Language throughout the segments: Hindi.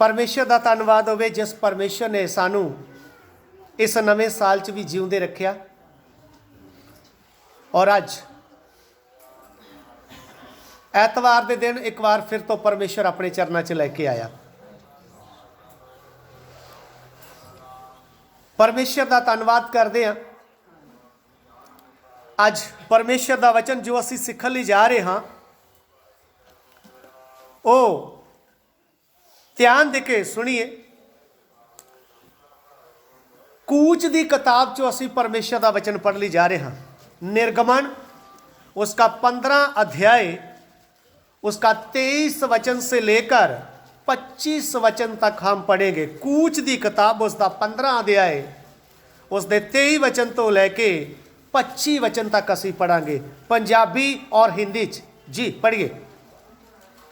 परमेश्वर का धन्नवाद होवे जिस परमेश्वर ने सानू इस नवे साल च भी जीउंदे रखिया और अज ऐतवार के दिन एक बार फिर तो परमेश्वर अपने चरणों च लैके आया। परमेश्वर का धन्नवाद करते हैं। अज परमेश्वर का वचन जो असी सीखण लई जा रहे हाँ वो ध्यान दे के सुनिए। कूच की किताब चो असी परमेश्वर का वचन पढ़ ली जा रहे हाँ। निर्गमन उसका 15 अध्याय उसका 23 वचन से लेकर 25 वचन तक हम पढ़ेंगे। कूच की किताब उसका 15 अध्याय उसके 23 वचन तो लैके 25 वचन तक असी पढ़ांगे पंजाबी और हिंदी च। जी पढ़िए।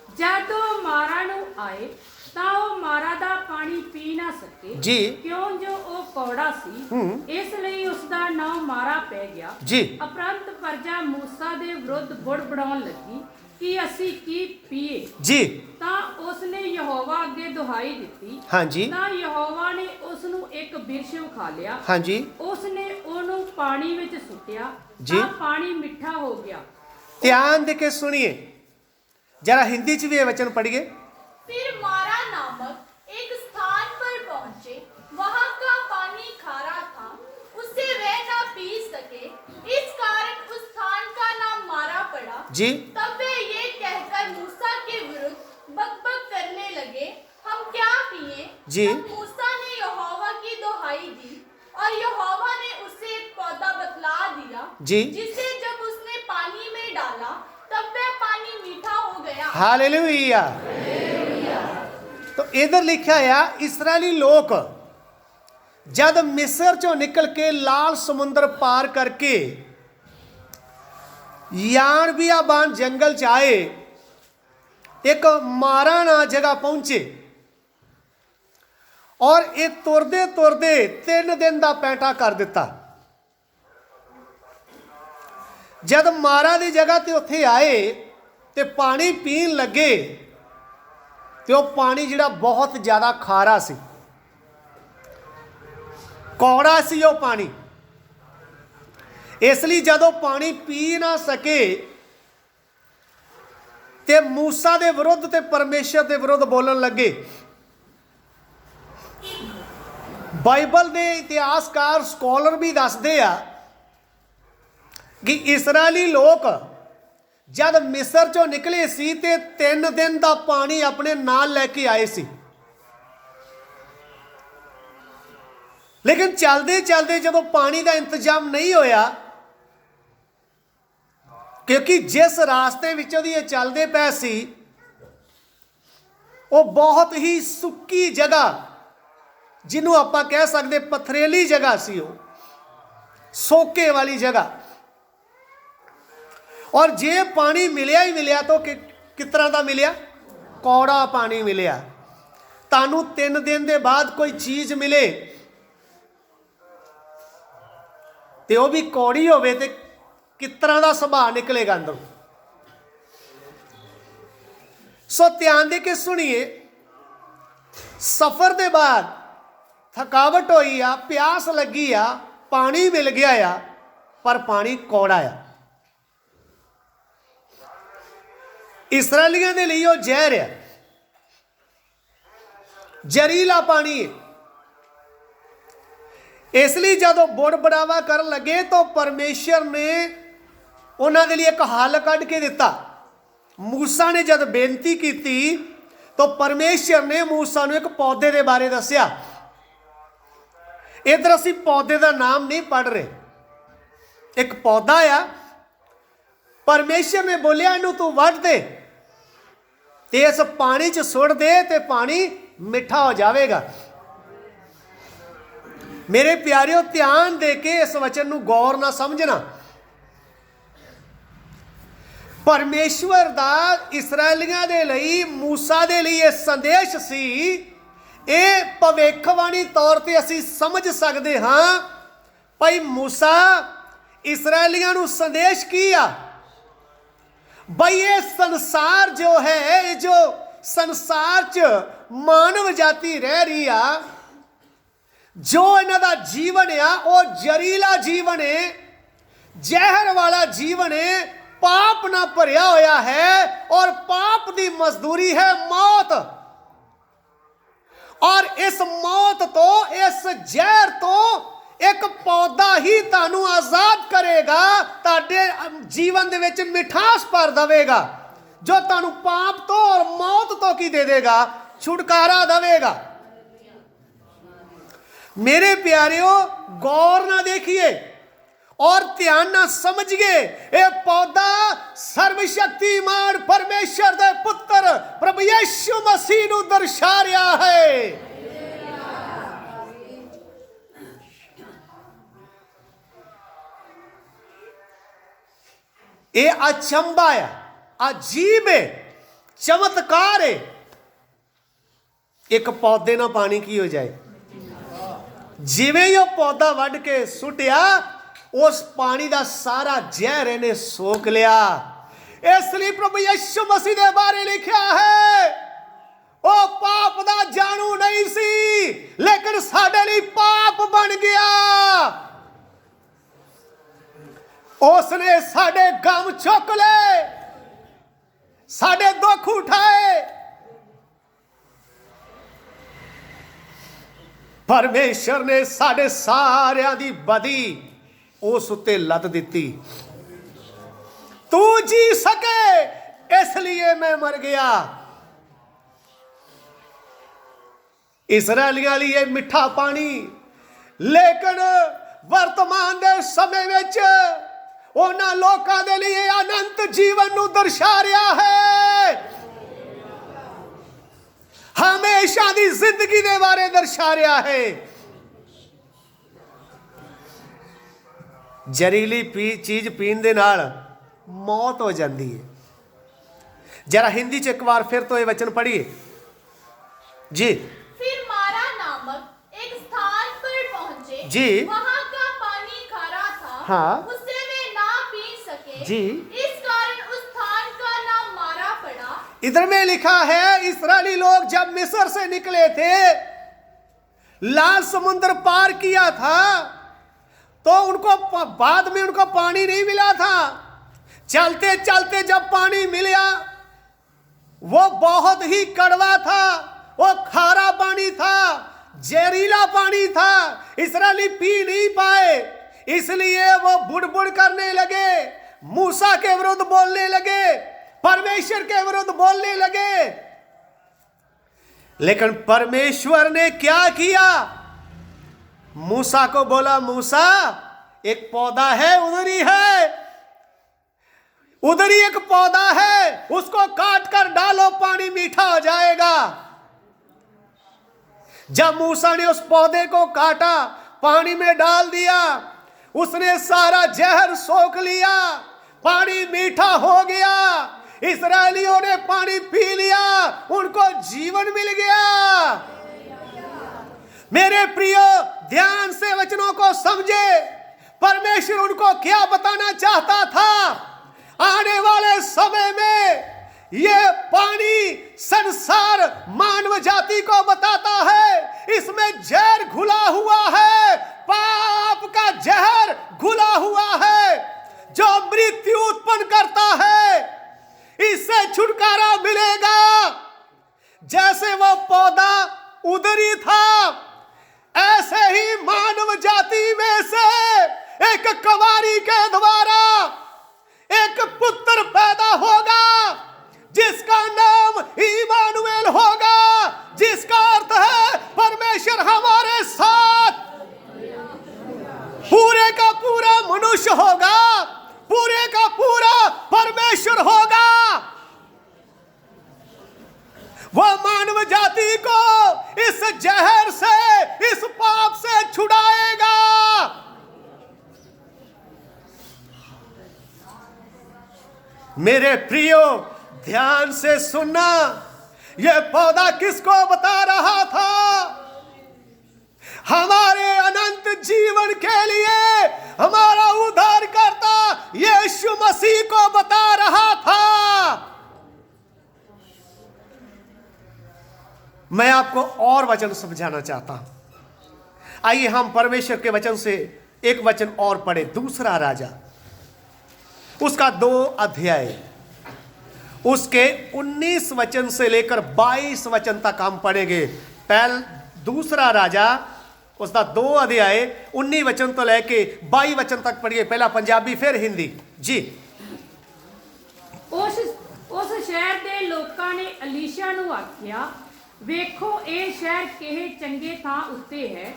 जद वो मारा नू आए तां वो मारा दा पानी पी ना सके जी क्यों जो वो कौड़ा सी इसलिए उसका नाम मारा पै गया जी। उपरंत प्रजा मूसा दे विरुद्ध बुड़बड़ाउण लगी कि असी की पीए जी। तां उसने यहोवा अगे दुहाई दिती। हाँ जी। तां यहोवा ने उसनू एक बिरछ विखा लिया। हाँ जी। उसने ओनू पानी विच सुट्या जी। तां पानी मिठा हो गया। ध्यान दे के सुनिए जरा हिंदी च भी ये वचन पढ़िए। फिर मारा नामक एक स्थान पर पहुंचे, वहां का पानी खारा था, उससे वह ना पी सके, इस कारण उस स्थान का नाम मारा पड़ा। जी। तब वे ये कहकर मूसा के विरुद्ध बकबक करने लगे, हम क्या पिए? जी। तब मूसा ने यहोवा की दुहाई दी और यहोवा ने उसे एक पौधा बतला दिया जी। जिसे जब उसने पानी में डाला तब वह पानी मीठा हो गया। हालेलुया। तो इधर लिखा है इस्राएली लोग जब मिस्र चो निकल के लाल समुद्र पार करके यानबियाबान जंगल च आए एक मारा ना जगह पहुंचे और ये तुरदे तुरदे 3 दिन का पैंठा कर दिता। जब मारा की जगह ते उत्थे आए ते पानी पीन लगे तो वह पानी जिहड़ा बहुत ज़्यादा खारा सी, कौड़ा सी वो पानी। इसलिए जदों पानी पी ना सके ते मूसा दे विरुद्ध ते परमेश्वर दे विरुद्ध बोलन लगे। बाइबल दे इतिहासकार स्कॉलर भी दसदे आ कि इस्राएली लोग जब मिस्र चो निकले सी ते 3 दिन का पानी अपने नाल लैके आए सी, लेकिन चलते चलते जब पानी का इंतजाम नहीं होया क्योंकि जिस रास्ते विचों दी चलते पे सी वो बहुत ही सुक्की जगह जिन्हों आपां कह सकते पथरेली जगह सी, वो सोके वाली जगह। और जे पानी मिलिया ही मिलिया तो किस तरह का मिलिया? कौड़ा पानी मिलिया। तानू 3 दिन के बाद कोई चीज मिले तो वह भी कौड़ी होवे ते किस तरह का सुभाव निकलेगा अंदर। सो ध्यान दे के सुनिए। सफर के बाद थकावट होई आ, प्यास लगी आ, पानी मिल गया आ, पर पानी कौड़ा आ। इसराइलियों के लिए वह जहर है, जहरीला पानी है। इसलिए जब बुड़ बढ़ावा कर लगे तो परमेश्वर ने उन्होंने लिए एक हल कढ़ के दिता। मूसा ने जब बेनती की तो परमेश्वर ने मूसा को एक पौधे के बारे दसिया। इधर असी पौधे का नाम नहीं पढ़ रहे, एक पौधा आ। परमेश्वर ने बोलिया इनू तू वढ़ दे ते इस पानी च सुट दे ते पानी मिठा हो जाएगा। मेरे प्यारियों ध्यान दे के इस वचन नू गौर ना समझना। परमेश्वर दा इसराइलियां दे लई मूसा दे लई यह संदेश सी। ये भविष्यवाणी तौर पर असी समझ सकते हाँ भाई मूसा इसराइलियां नू संदेश की आ भाई ये संसार जो है, जो ਸੰਸਾਰ 'ਚ ਮਾਨਵ ਜਾਤੀ ਰਹਿ ਰਹੀ ਆ, ਜੋ ਇਹਨਾਂ ਦਾ ਜੀਵਨ ਆ ਉਹ ਜ਼ਹਿਰੀਲਾ ਜੀਵਨ ਹੈ, ਜ਼ਹਿਰ ਵਾਲਾ ਜੀਵਨ ਹੈ, ਪਾਪ ਨਾਲ ਭਰਿਆ ਹੋਇਆ ਹੈ ਔਰ ਪਾਪ ਦੀ ਮਜ਼ਦੂਰੀ ਹੈ ਮੌਤ। ਔਰ ਇਸ ਮੌਤ ਤੋਂ, ਇਸ ਜ਼ਹਿਰ ਤੋਂ ਇੱਕ ਪੌਦਾ ਹੀ ਤੁਹਾਨੂੰ ਆਜ਼ਾਦ ਕਰੇਗਾ, ਤੁਹਾਡੇ ਜੀਵਨ ਦੇ ਵਿੱਚ ਮਿਠਾਸ ਭਰ ਦੇਵੇਗਾ, ਜੋ ਤੁਹਾਨੂੰ ਪਾਪ ਤੋਂ ਔਰ ਮੌਤ ਤੋਂ ਕੀ ਦੇ ਦੇਗਾ, ਛੁਟਕਾਰਾ ਦੇਵੇਗਾ। मेरे प्यारियों, गौर ना देखिए और ध्यान ना समझिए, ये पौधा सर्वशक्तिमान परमेश्वर दे पुत्र प्रभु यीशु मसीह नूं दर्शा रहा है। ये अचंभा है, अजीब है, चमत्कार है। एक पौधे ना पानी की हो जाए, जिवें ही पौधा वढ़ के सुटिया, उस पानी का सारा जहर इन्हें सोख लिया। इसलिए प्रभु यीशु मसीह के बारे लिखा है, वो पाप दा जानू नहीं सी, लेकिन साडे लिए पाप बन गया। उसने साडे गम चुक ले, साडे दुख उठाए। परमेश्वर ने साडे सारियां दी बदी उस उत्ते लद दिती। तू जी सके इसलिए मैं मर गया। इसराइलियां लिए मिठा पानी, लेकिन वर्तमान दे समय विच उन्हां लोकां दे लिए अनंत जीवन नूं दर्शा रहा है, हमेशा दी जिंदगी दे बारे दर्शा रहा है। जहरीली चीज पीण दे नाल मौत हो जाती है। जरा हिंदी च एक बार फिर तो ये वचन पढ़िए जी। फिर मारा नामक एक स्थान पर पहुंचे जी। वहां का पानी खारा था, हाँ। उससे वे ना पी सके जी। इस कारण उस स्थान का नाम मारा पड़ा। इधर में लिखा है, इस्राएली लोग जब मिस्र से निकले थे, लाल समुद्र पार किया था, तो उनको बाद में उनको पानी नहीं मिला था। चलते चलते जब पानी मिला, वो बहुत ही कड़वा था, वो खारा पानी था, जहरीला पानी था। इस्राएली पी नहीं पाए, इसलिए वो बुड़बुड़ करने लगे, मूसा के विरुद्ध बोलने लगे, परमेश्वर के विरुद्ध बोलने लगे। लेकिन परमेश्वर ने क्या किया? मूसा को बोला, मूसा एक पौधा है, उधर ही है, उधर ही एक पौधा है, उसको काट कर डालो, पानी मीठा हो जाएगा। जब मूसा ने उस पौधे को काटा, पानी में डाल दिया, उसने सारा जहर सोख लिया, पानी मीठा हो गया। इस्राएलियों ने पानी पी लिया, उनको जीवन मिल गया। मेरे प्रियो, ध्यान से वचनों को समझे। परमेश्वर उनको क्या बताना चाहता था? आने वाले समय में ये पानी संसार मानव जाति को बताता है, इसमें जहर घुला हुआ है, पाप का जहर घुला हुआ है, जो मृत्यु उत्पन्न करता है। इससे छुटकारा मिलेगा। जैसे वो पौधा उधर ही था, ऐसे ही मानव जाति में से एक कवारी के द्वारा एक पुत्र पैदा होगा, जिसका नाम इमानुएल होगा, जिसका अर्थ है परमेश्वर हमारे साथ। पूरे का पूरा मनुष्य होगा, पूरे का पूरा परमेश्वर होगा। वह मानव जाति को इस जहर से, इस पाप से छुड़ाएगा। मेरे प्रियो, ध्यान से सुनना, यह पौधा किसको बता रहा था? हमारे अनंत जीवन के लिए हमारा उद्धारकर्ता यीशु मसीह को बता रहा था। मैं आपको और वचन समझाना चाहता हूं। आइए हम परमेश्वर के वचन से एक वचन और पढ़े। दूसरा राजा उसका 2 अध्याय उसके 19 वचन से लेकर 22 वचन तक हम पढ़ेंगे। दूसरा राजा उसका 2 अध्याय 19 वचन तो लेके 22 वचन तक पढ़िए। पहला पंजाबी फिर हिंदी जी। उस शहर ਦੇ ਲੋਕਾਂ ਨੇ ਅਲੀਸ਼ਾ ਨੂੰ ਆਖਿਆ, ਵੇਖੋ ਇਹ ਸ਼ਹਿਰ ਕਿਹੇ ਚੰਗੇ ਥਾਂ ਉੱਤੇ ਹੈ,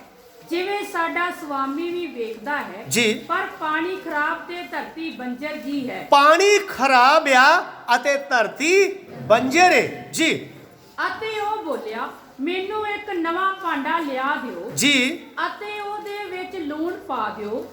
ਜਿਵੇਂ ਸਾਡਾ ਸਵਾਮੀ ਵੀ ਵੇਖਦਾ ਹੈ ਜੀ। ਪਰ ਪਾਣੀ ਖਰਾਬ ਤੇ ਧਰਤੀ ਬੰਜਰ ਜੀ ਹੈ। ਪਾਣੀ ਖਰਾਬ ਆ ਅਤੇ ਧਰਤੀ ਬੰਜਰ ਹੈ ਜੀ। ਅਤੇ ਉਹ ਬੋਲਿਆ, ਮੈਨੂੰ ਇੱਕ ਨਵਾਂ ਭਾਂਡਾ ਲਿਆ ਦਿਓ ਜੀ ਅਤੇ ਉਹਦੇ ਵਿੱਚ ਲੂਣ ਪਾ ਦਿਓ।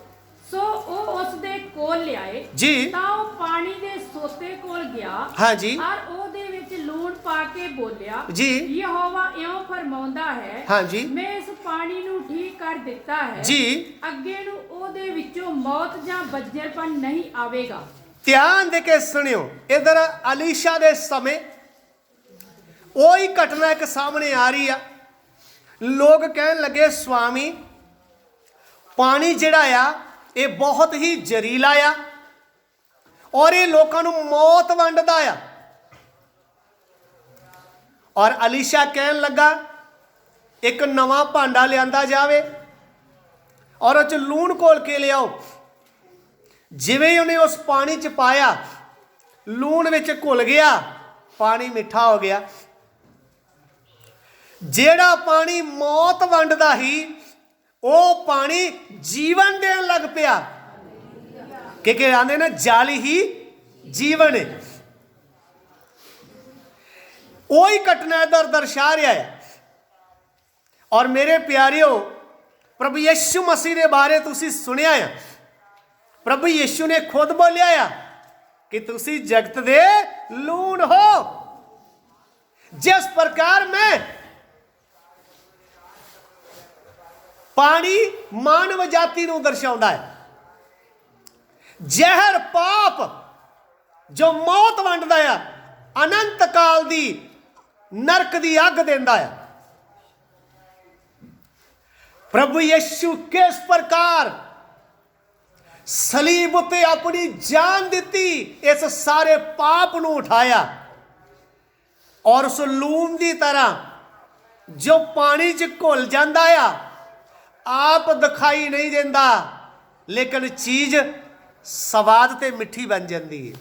ਸੋ ਉਹ ਉਸ ਦੇ ਕੋਲ ਲਿਆਏ ਜੀ। ਤਾਂ ਉਹ ਪਾਣੀ ਦੇ ਸੋਤੇ ਕੋਲ ਗਿਆ ਹਾਂ ਜੀ। ਔਰ ਉਹਦੇ ਵਿੱਚ ਲੂਣ ਪਾ ਕੇ ਬੋਲਿਆ, ਜੀ। ਯਹੋਵਾ ਇਉਂ ਫਰਮਾਉਂਦਾ ਹੈ, ਹਾਂ ਜੀ। ਮੈਂ ਇਸ ਪਾਣੀ ਨੂੰ ਠੀਕ ਕਰ ਦਿੱਤਾ ਹੈ ਜੀ। ਅੱਗੇ ਨੂੰ ਉਹਦੇ ਵਿੱਚੋਂ ਮੌਤ ਜਾਂ ਬੰਜਰਪਨ ਨਹੀਂ ਆਵੇਗਾ। ਧਿਆਨ ਦੇ ਕੇ ਸੁਣਿਓ। ਇਧਰ ਅਲੀਸ਼ਾ ਦੇ ਸਮੇਂ ਉਹੀ ਘਟਨਾ ਇੱਕ ਸਾਹਮਣੇ ਆ ਰਹੀ ਆ। ਲੋਕ ਕਹਿਣ ਲੱਗੇ, ਸਵਾਮੀ ਪਾਣੀ ਜਿਹੜਾ ਆ ਇਹ ਬਹੁਤ ਹੀ ਜ਼ਹਿਰੀਲਾ ਆ ਔਰ ਇਹ ਲੋਕਾਂ ਨੂੰ ਮੌਤ ਵੰਡਦਾ ਆ। ਔਰ ਅਲੀਸ਼ਾ ਕਹਿਣ ਲੱਗਾ, ਇੱਕ ਨਵਾਂ ਭਾਂਡਾ ਲਿਆਂਦਾ ਜਾਵੇ ਔਰ ਉਹ ਚ ਲੂਣ ਘੋਲ ਕੇ ਲਿਆਓ। ਜਿਵੇਂ ਉਹਨੇ ਉਸ ਪਾਣੀ ਚ ਪਾਇਆ, ਲੂਣ ਵਿੱਚ ਘੁਲ ਗਿਆ, ਪਾਣੀ ਮਿੱਠਾ ਹੋ ਗਿਆ। ਜਿਹੜਾ ਪਾਣੀ ਮੌਤ ਵੰਡਦਾ ਸੀ ਉਹ ਪਾਣੀ ਜੀਵਨ ਦੇਣ ਲੱਗ ਪਿਆ। ਕਿ ਆਂਦੇ ਨਾ, ਜਲ ਹੀ ਜੀਵਨ ਹੈ। ਉਹੀ ਘਟਨਾ ਇਧਰ ਦਰਸਾ ਰਿਹਾ ਹੈ। ਔਰ ਮੇਰੇ ਪਿਆਰਿਓ, ਪ੍ਰਭੂ ਯਿਸੂ ਮਸੀਹ ਦੇ ਬਾਰੇ ਤੁਸੀਂ ਸੁਣਿਆ ਆ। ਪ੍ਰਭੂ ਯਿਸੂ ਨੇ ਖੁਦ ਬੋਲਿਆ ਆ ਕਿ ਤੁਸੀਂ ਜਗਤ ਦੇ ਲੂਣ ਹੋ। ਜਿਸ ਪ੍ਰਕਾਰ ਮੈਂ ਪਾਣੀ ਮਾਨਵ ਜਾਤੀ ਨੂੰ ਦਰਸਾਉਂਦਾ ਹੈ, ਜ਼ਹਿਰ ਪਾਪ ਜੋ ਮੌਤ ਵੰਡਦਾ ਆ, ਅਨੰਤ ਕਾਲ ਦੀ ਨਰਕ ਦੀ ਅੱਗ ਦਿੰਦਾ ਆ। ਪ੍ਰਭੂ ਯਿਸੂ ਕਿਸ ਪ੍ਰਕਾਰ ਸਲੀਬ ਉੱਤੇ ਆਪਣੀ ਜਾਨ ਦਿੱਤੀ, ਇਸ ਸਾਰੇ ਪਾਪ ਨੂੰ ਉਠਾਇਆ ਔਰ ਉਸ ਲੂਣ ਦੀ ਤਰ੍ਹਾਂ ਜੋ ਪਾਣੀ 'ਚ ਘੁਲ ਜਾਂਦਾ ਆ, ਆਪ ਦਿਖਾਈ ਨਹੀਂ ਦਿੰਦਾ ਲੇਕਿਨ ਚੀਜ਼ ਸਵਾਦ ਤੇ ਮਿੱਠੀ ਬਣ ਜਾਂਦੀ ਹੈ।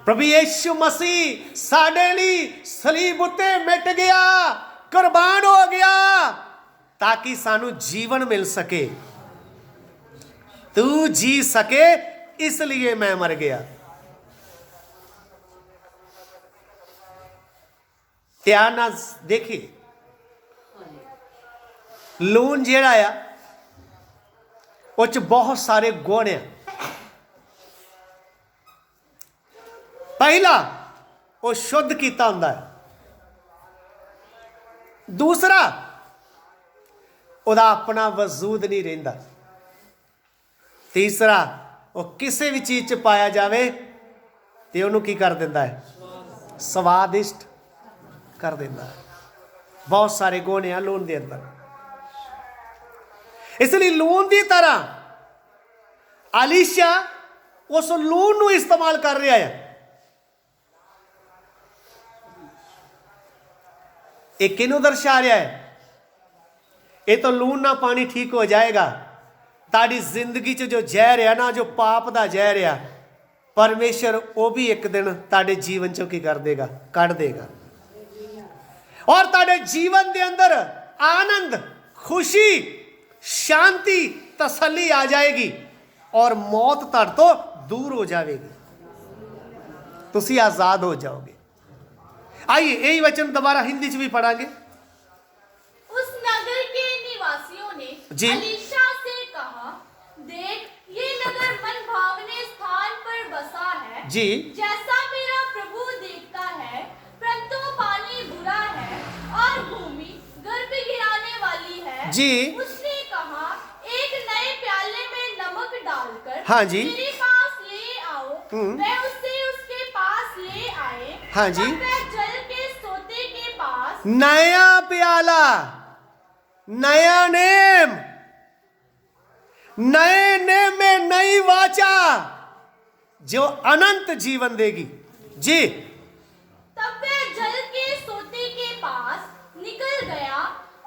ਪ੍ਰਭੂ ਯਿਸੂ ਮਸੀਹ ਸਾਡੇ ਲਈ ਸਲੀਬ ਉੱਤੇ ਮਿਟ ਗਿਆ, ਕੁਰਬਾਨ ਹੋ ਗਿਆ ਤਾਂ ਕਿ ਸਾਨੂੰ ਜੀਵਨ ਮਿਲ ਸਕੇ। ਤੂੰ ਜੀ ਸਕੇ ਇਸ ਲਈ ਮੈਂ ਮਰ ਗਿਆ। ਧਿਆਨ ਨਾਲ ਦੇਖੀ। ਲੂਣ ਜਿਹੜਾ ਆ ਉਹ ਚ ਬਹੁਤ ਸਾਰੇ ਗੁਣ ਆ। ਪਹਿਲਾ, ਉਹ ਸ਼ੁੱਧ ਕੀਤਾ ਹੁੰਦਾ ਹੈ। ਦੂਸਰਾ, ਉਹਦਾ ਆਪਣਾ ਵਜੂਦ ਨਹੀਂ ਰਹਿੰਦਾ। ਤੀਸਰਾ, ਉਹ ਕਿਸੇ ਵੀ ਚੀਜ਼ 'ਚ ਪਾਇਆ ਜਾਵੇ ਤੇ ਉਹਨੂੰ ਕੀ ਕਰ ਦਿੰਦਾ ਹੈ? ਸਵਾਦਿਸ਼ਟ ਕਰ ਦਿੰਦਾ ਹੈ। ਬਹੁਤ ਸਾਰੇ ਗੁਣ ਆ ਲੂਣ ਦੇ ਅੰਦਰ। ਇਸ ਲਈ ਲੂਣ ਦੀ ਤਰ੍ਹਾਂ ਅਲੀਸ਼ਾ ਉਸ ਲੂਣ ਨੂੰ ਇਸਤੇਮਾਲ ਕਰ ਰਿਹਾ ਹੈ। ਇਹ ਕਿਹਨੂੰ ਦਰਸਾ ਰਿਹਾ ਹੈ? ਇਹ ਤਾਂ ਲੂਣ ਨਾਲ ਪਾਣੀ ਠੀਕ ਹੋ ਜਾਏਗਾ। ਤੁਹਾਡੀ ਜ਼ਿੰਦਗੀ 'ਚ ਜੋ ਜ਼ਹਿਰ ਆ ਨਾ, ਜੋ ਪਾਪ ਦਾ ਜ਼ਹਿਰ ਆ, ਪਰਮੇਸ਼ਰ ਉਹ ਵੀ ਇੱਕ ਦਿਨ ਤੁਹਾਡੇ ਜੀਵਨ 'ਚੋਂ ਕੀ ਕਰ ਦੇਗਾ? ਕੱਢ ਦੇਗਾ। ਔਰ ਤੁਹਾਡੇ ਜੀਵਨ ਦੇ ਅੰਦਰ ਆਨੰਦ, ਖੁਸ਼ੀ, ਸ਼ਾਂਤੀ, ਤਸੱਲੀ ਆ ਜਾਏਗੀ ਔਰ ਮੌਤ ਤੁਹਾਡੇ ਤੋਂ ਦੂਰ ਹੋ ਜਾਵੇਗੀ। ਤੁਸੀਂ ਆਜ਼ਾਦ ਹੋ ਜਾਓਗੇ। आइए यही वचन दोबारा हिंदी च भी पढ़ांगे। उस नगर के निवासियों ने जी। अलीशा से कहा, देख ये नगर मन भावने स्थान पर बसा है जी। जैसा मेरा प्रभु देखता है, परंतु पानी बुरा है और भूमि गर्भ गिराने वाली है। जी। उसने कहा, एक नए प्याले में नमक डालकर हाँ जी। मेरे पास ले आओ। मैं उससे उसके पास ले आए। हाँ जी। तब वह जल के सोते के पास नया प्याला, नया नेम, नए नेम में नई वाचा जो अनंत जीवन देगी। जी। तब वह जल के सोते के पास निकल गया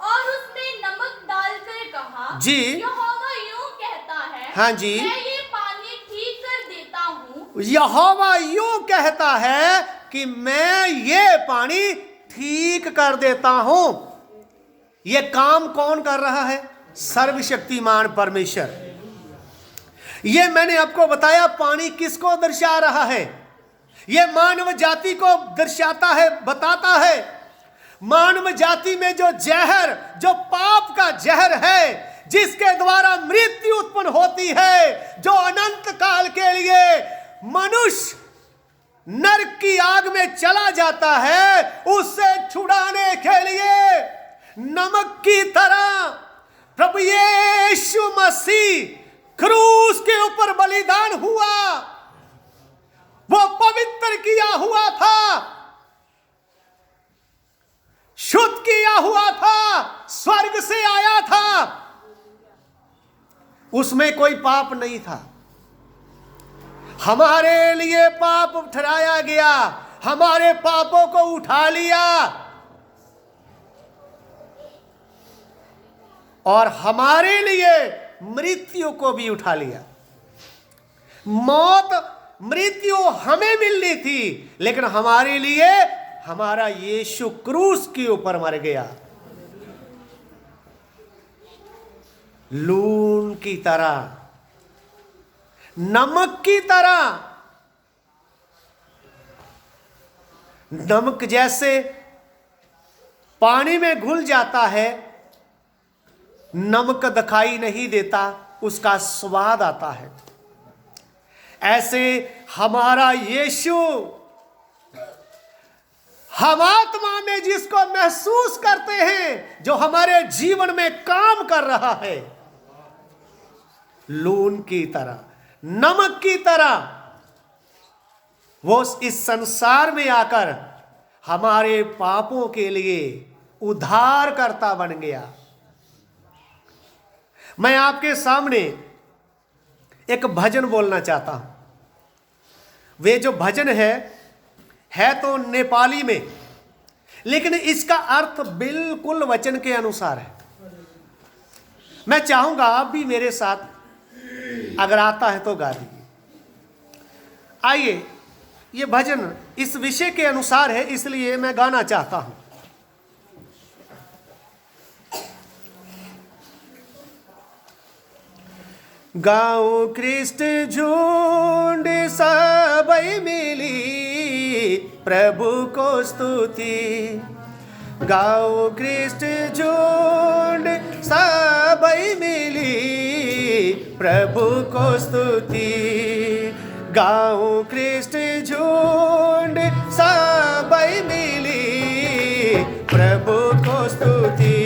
और उसमें नमक डालकर कहा, जी। यहोवा यूं कहता है, हाँ जी। मैं ये पानी ठीक कर देता हूँ। यहोवा यूं कहता है कि मैं ये पानी ठीक कर देता हूं। ये काम कौन कर रहा है? सर्वशक्तिमान परमेश्वर। ये मैंने आपको बताया, पानी किसको दर्शा रहा है? ये मानव जाति को दर्शाता है, बताता है। मानव जाति में जो जहर, जो पाप का जहर है, जिसके द्वारा मृत्यु उत्पन्न होती है, जो अनंत काल के लिए मनुष्य नरक की आग में चला जाता है, उससे छुड़ाने के लिए नमक की तरह प्रभु यीशु मसीह क्रूस के ऊपर बलिदान हुआ। वो पवित्र किया हुआ था, शुद्ध किया हुआ था, स्वर्ग से आया था, उसमें कोई पाप नहीं था। हमारे लिए पाप ठहराया गया, हमारे पापों को उठा लिया और हमारे लिए मृत्यु को भी उठा लिया। मौत, मृत्यु हमें मिलनी थी, लेकिन हमारे लिए हमारा यीशु क्रूस के ऊपर मर गया। लून की तरह, नमक की तरह। नमक जैसे पानी में घुल जाता है, नमक दिखाई नहीं देता, उसका स्वाद आता है। ऐसे हमारा यीशु, हम आत्मा में जिसको महसूस करते हैं, जो हमारे जीवन में काम कर रहा है, लून की तरह, नमक की तरह, वो इस संसार में आकर हमारे पापों के लिए उद्धारकर्ता बन गया। मैं आपके सामने एक भजन बोलना चाहता हूं। वे जो भजन है तो नेपाली में, लेकिन इसका अर्थ बिल्कुल वचन के अनुसार है। मैं चाहूंगा आप भी मेरे साथ, अगर आता है तो गा दीजिए। आइए, ये भजन इस विषय के अनुसार है, इसलिए मैं गाना चाहता हूं। गाओ ख्रिस्ट झुंड सबई मिली प्रभु को स्तुति। गाओ ख्रिस्ट झुंड सबई मिली प्रभु को स्तुति। गाओ ख्रिस्ट झुंड सबई मिली प्रभु को स्तुति।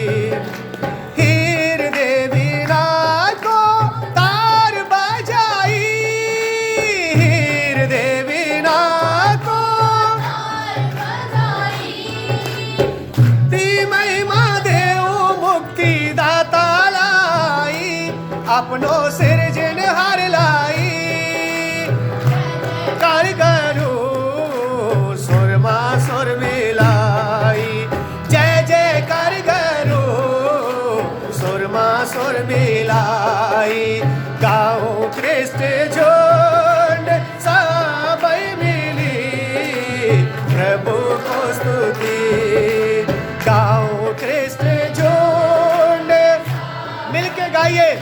अपनो सिरजनहार लाई कर करो सुरमा सुर मिलाई। जय जय कर करो सुरमा सुर मिलाई। गाओ ख्रिस्ट झुंड सबई मिली प्रभु को स्तुति। गाओ ख्रिस्ट झुंड, मिलके गाइए।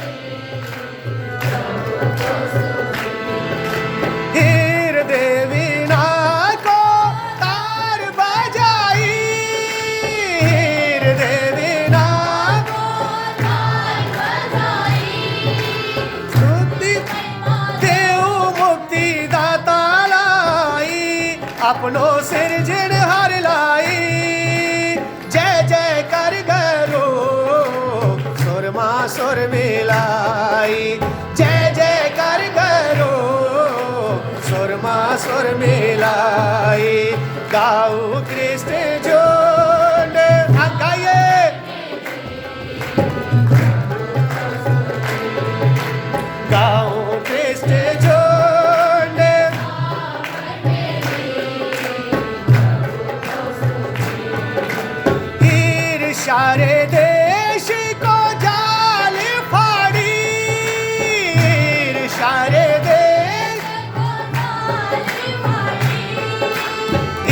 अपनो सिरजनहार लाई। जय जय कर करो सुरमा सुर मिलाई। जय जय कर करो सुरमा सुर मिलाई। गाओ ख्रिस्ट झुंड सारे देश को जाल फाड़ी, सारे देश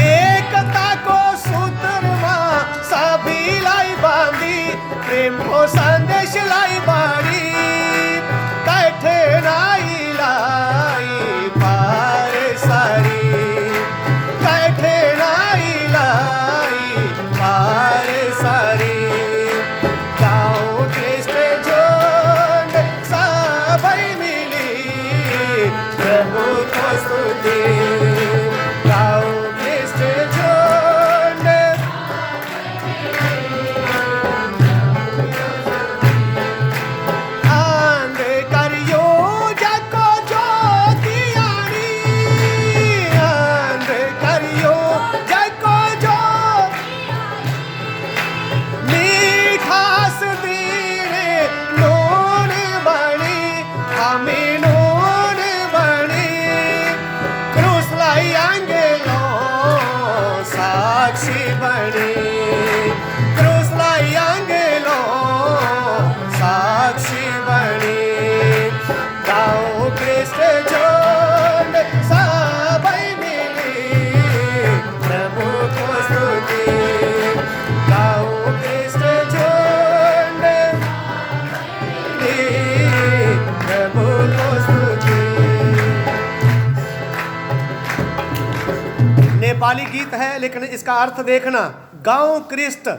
एकता को सूत्र मां सभी लाई बांधी, प्रेम को संदेश लाई बाड़ी, कैठे नाई लाई पार सारी, कैठे नाई लाई पार सारी। गाँव कृष्ण जोड़ सभी मिली, प्रभु को स्तुति। गाँव कृष्ण जोड़ अंधकार योजको ज्योति आनी, अंधकार योजको ज्योति मिठास दीने नून बनी, हमें नून बनी, क्रूस लाई अंगेलों साक्षी बनी, क्रूस लाई अंगेलों साक्षी बनी। गाँव कृष्ण जोड़ सभी मिली, प्रभु को स्तुति। गाँव कृष्ण जोड़ मिली, प्रभु को स्तुति। नेपाली गीत है लेकिन इसका अर्थ देखना, गाँव कृष्ण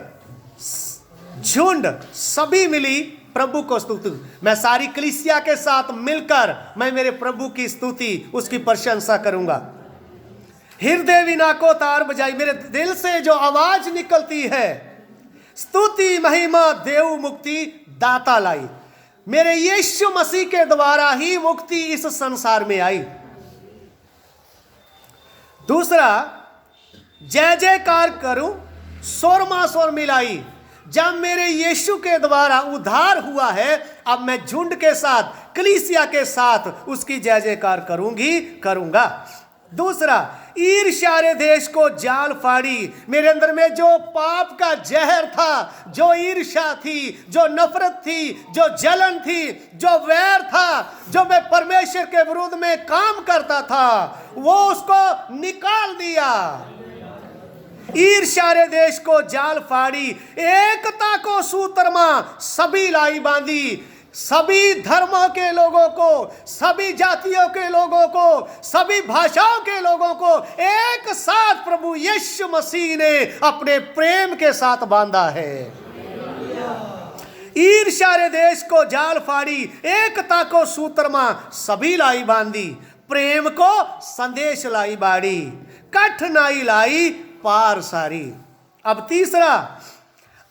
झुंड सभी मिली, प्रभु को स्तुति। मैं सारी कलीसिया के साथ मिलकर मैं मेरे प्रभु की स्तुति, उसकी प्रशंसा करूंगा। हृदय विना को तार बजाई, मेरे दिल से जो आवाज निकलती है, स्तुति महिमा देव मुक्ति दाता लाई। मेरे यीशु मसीह के द्वारा ही मुक्ति इस संसार में आई। दूसरा, जय जयकार करूं सोरमा स्वर मिलाई। जब मेरे यीशु के द्वारा उद्धार हुआ है, अब मैं झुंड के साथ, कलीसिया के साथ उसकी जय जयकार करूंगा। दूसरा, ईर्ष्या देश को जाल फाड़ी। मेरे अंदर में जो पाप का जहर था, जो ईर्ष्या थी, जो नफरत थी, जो जलन थी, जो वैर था, जो मैं परमेश्वर के विरुद्ध में काम करता था, वो उसको निकाल दिया। ईर्ष्या देश को जाल फाड़ी, एकता को सूत्र मां सभी लाई बांधी। सभी धर्मों के लोगों को, सभी जातियों के लोगों को, सभी भाषाओं के लोगों को एक साथ प्रभु यीशु मसीह ने अपने प्रेम के साथ बांधा है। ईर्ष्या देश को जाल फाड़ी, एकता को सूत्र मां सभी लाई बांधी, प्रेम को संदेश लाई बाड़ी, कठिनाई लाई पार सारी। अब तीसरा,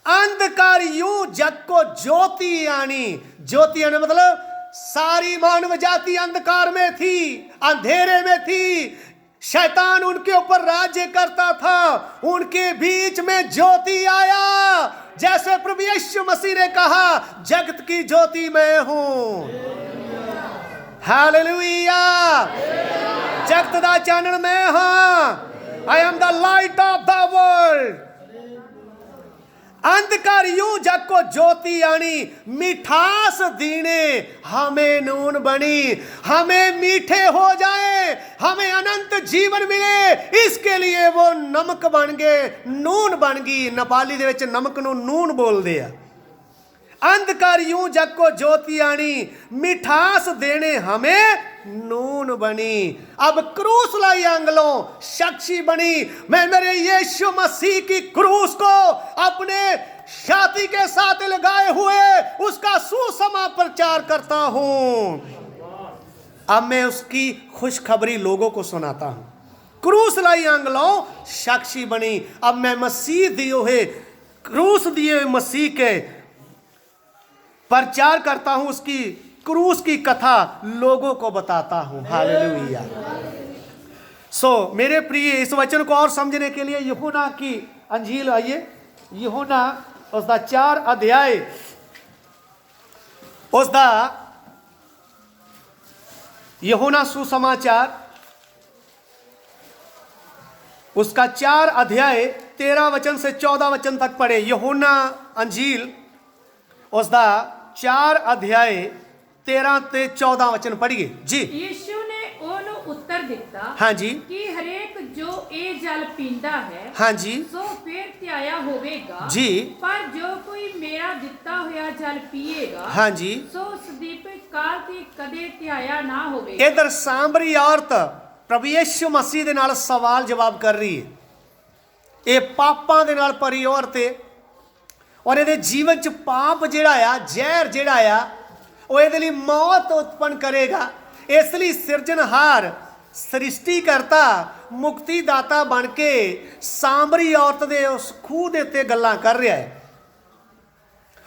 अंधकार यूं जग को ज्योति आनी। ज्योति आने मतलब सारी मानव जाति अंधकार में थी, अंधेरे में थी। शैतान उनके ऊपर राज्य करता था, उनके बीच में ज्योति आया। जैसे प्रभु यीशु मसीह ने कहा, जगत की ज्योति मैं हूं। हालेलुया। जगत दा चानन मैं हां। I am the light of the world. अंधकार यूं जग को ज्योति आनी, मिठास दीने हमें नून बनी। हमें मीठे हो जाए, हमें अनंत जीवन मिले, इसके लिए वो नमक बन गए, नून बन गई। नेपाली दे विच नमक नूं नून बोलदे आ। अंधकार यूं जग को ज्योति आनी, मिठास देने हमें नून बनी। अब क्रूस लाई आंगलों साक्षी बनी। मैं मेरे यीशु मसीह की क्रूस को अपने छाती के साथ लगाए हुए उसका सुसमा प्रचार करता हूं। अब मैं उसकी खुशखबरी लोगों को सुनाता हूं। क्रूस लाई आंगलों साक्षी बनी। अब मैं मसीह दिए हुए, क्रूस दिए हुए मसीह के प्रचार करता हूं, उसकी क्रूस की कथा लोगों को बताता हूं। हालेलुया। मेरे प्रिय, इस वचन को और समझने के लिए यूहन्ना की अंजील आइए। यूहन्ना उसका 4 अध्याय, उसका यूहन्ना सुसमाचार उसका 4 अध्याय 13 वचन से 14 वचन तक पढ़े। यूहन्ना अंजील उसका 4 अध्याय 13 ਤੇ 14 वचन पढ़िए जी। ਯੀਸ਼ੂ ਨੇ ਉਹਨੂੰ ਉੱਤਰ ਦਿੱਤਾ हाँ जी, ਕਿ ਹਰੇਕ ਜੋ ਇਹ ਜਲ ਪੀਂਦਾ ਹੈ हाँ जी, ਸੋ ਫਿਰ ਧਿਆਇਆ ਹੋਵੇਗਾ जी, ਪਰ ਜੋ ਕੋਈ ਮੇਰਾ ਦਿੱਤਾ ਹੋਇਆ ਜਲ ਪੀਏਗਾ हाँ जी। ਸੋ ਸਦੀਪ ਕਾਲ ਤੇ ਕਦੇ ਧਿਆਇਆ ਨਾ ਹੋਵੇਗਾ। इधर सामरी औरत प्रभु यीशु मसीह ਦੇ ਨਾਲ ਸਵਾਲ ਜਵਾਬ ਕਰ ਰਹੀ ਹੈ। ਇਹ ਪਾਪਾਂ ਦੇ ਨਾਲ ਭਰੀ ਔਰਤ ਹੈ ਔਰ ਇਹਦੇ ਜੀਵਨ ਚ ਪਾਪ ਜਿਹੜਾ ਆ, ਜ਼ਹਿਰ ਜਿਹੜਾ ਆ, ਉਹ ਇਹਦੇ ਲਈ ਮੌਤ ਉਤਪੰਨ ਕਰੇਗਾ। ਇਸ ਲਈ ਸਿਰਜਣਹਾਰ ਸ੍ਰਿਸ਼ਟੀਕਰਤਾ ਮੁਕਤੀਦਾਤਾ ਬਣ ਕੇ ਸਾਮਰੀ ਔਰਤ ਦੇ ਉਸ ਖੂਹ ਦੇ ਉੱਤੇ ਗੱਲਾਂ ਕਰ ਰਿਹਾ ਹੈ।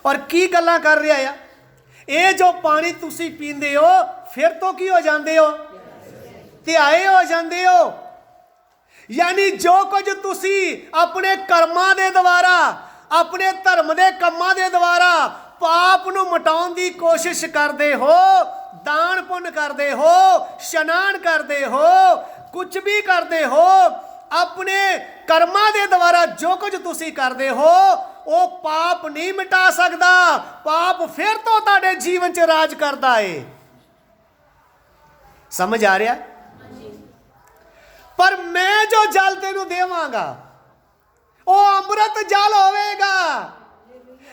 ਔਰ ਕੀ ਗੱਲਾਂ ਕਰ ਰਿਹਾ ਆ? ਇਹ ਜੋ ਪਾਣੀ ਤੁਸੀਂ ਪੀਂਦੇ ਹੋ ਫਿਰ ਤੋਂ ਕੀ ਹੋ ਜਾਂਦੇ ਹੋ? ਧਿਆਏ ਹੋ ਜਾਂਦੇ ਹੋ। ਯਾਨੀ ਜੋ ਕੁਝ ਤੁਸੀਂ ਆਪਣੇ ਕਰਮਾਂ ਦੇ ਦੁਆਰਾ, ਆਪਣੇ ਧਰਮ ਦੇ ਕੰਮਾਂ ਦੇ ਦੁਆਰਾ ਪਾਪ ਨੂੰ ਮਿਟਾਉਣ ਦੀ ਕੋਸ਼ਿਸ਼ ਕਰਦੇ ਹੋ, ਦਾਨ ਪੁੰਨ ਕਰਦੇ ਹੋ, ਇਸ਼ਨਾਨ ਕਰਦੇ ਹੋ, ਕੁਝ ਵੀ ਕਰਦੇ ਹੋ, ਆਪਣੇ ਕਰਮਾਂ ਦੇ ਦੁਆਰਾ ਜੋ ਕੁਝ ਤੁਸੀਂ ਕਰਦੇ ਹੋ ਉਹ ਪਾਪ ਨਹੀਂ ਮਿਟਾ ਸਕਦਾ। ਪਾਪ ਫਿਰ ਤੋਂ ਤੁਹਾਡੇ ਜੀਵਨ 'ਚ ਰਾਜ ਕਰਦਾ ਏ। ਸਮਝ ਆ ਰਿਹਾ? ਪਰ ਮੈਂ ਜੋ ਜਲ ਤੈਨੂੰ ਦੇਵਾਂਗਾ ਉਹ ਅੰਮ੍ਰਿਤ ਜਲ ਹੋਵੇਗਾ,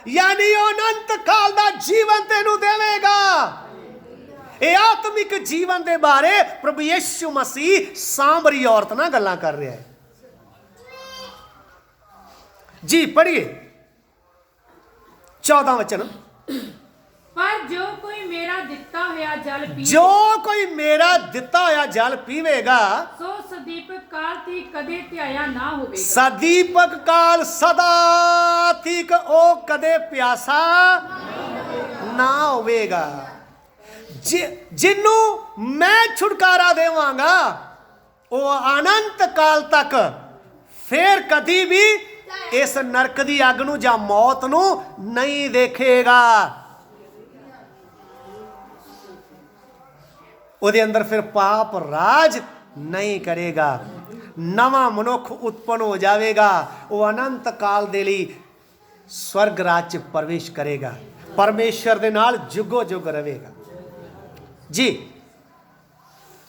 ਯਾਨੀ ਉਹ ਅਨੰਤ ਕਾਲ ਦਾ ਜੀਵਨ ਤੈਨੂੰ ਦੇਵੇਗਾ। ਇਹ ਆਤਮਿਕ ਜੀਵਨ ਦੇ ਬਾਰੇ ਪ੍ਰਭੂ ਯਿਸੂ ਮਸੀਹ ਸਾਮਰੀ ਔਰਤ ਨਾਲ ਗੱਲਾਂ ਕਰ ਰਿਹਾ ਹੈ ਜੀ। ਪੜ੍ਹੀਏ 14 वचन। ਪਰ ਜੋ ਕੋਈ ਮੇਰਾ ਦਿੱਤਾ ਹੋਇਆ ਜਲ ਪੀਵੇ ਜੋ ਕੋਈ ਮੇਰਾ ਦਿੱਤਾ ਹੋਇਆ ਜਲ ਪੀਵੇਗਾ ਸੋ ਸਦੀਪਕ ਕਾਲ ਤੇ ਕਦੇ ਧਿਆਇਆ ਨਾ ਹੋਵੇਗਾ। ਸਦੀਪਕ ਕਾਲ ਸਦਾ ਤੀਕ ਉਹ ਕਦੇ ਪਿਆਸਾ ਨਾ ਹੋਵੇਗਾ। ਜਿਹਨੂੰ ਮੈਂ ਛੁਟਕਾਰਾ ਦੇਵਾਂਗਾ ਉਹ ਅਨੰਤ ਕਾਲ ਤੱਕ ਫਿਰ ਕਦੀ ਵੀ ਇਸ ਨਰਕ ਦੀ ਅੱਗ ਨੂੰ ਜਾਂ ਮੌਤ ਨੂੰ ਨਹੀਂ ਦੇਖੇਗਾ। ਉਹਦੇ ਅੰਦਰ ਫਿਰ ਪਾਪ ਰਾਜ ਨਹੀਂ ਕਰੇਗਾ। ਨਵਾਂ ਮਨੁੱਖ ਉਤਪੰਨ ਹੋ ਜਾਵੇਗਾ। ਉਹ ਅਨੰਤ ਕਾਲ ਦੇ ਲਈ स्वर्ग राज च प्रवेश करेगा, परमेश्वर दे नाल जुगो जुग रहेगा जी।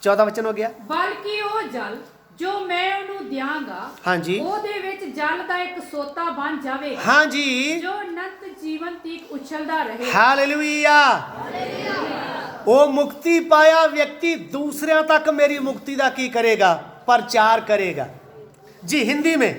14 वचन हो गया। बल्कि वो जल जो मैं उन्हें दियांगा, हाँ जी, ਉਹਦੇ ਵਿੱਚ ਜਲ ਦਾ ਇੱਕ ਸੋਤਾ ਬਣ ਜਾਵੇਗਾ, हाँ जी, ਜੋ ਅਨੰਤ ਜੀਵਨ ਤੀਕ ਉਛਲਦਾ ਰਹੇ। हालेलुया। वो मुक्ति पाया व्यक्ति दूसरे तक मेरी मुक्ति का की करेगा, प्रचार करेगा जी। हिंदी में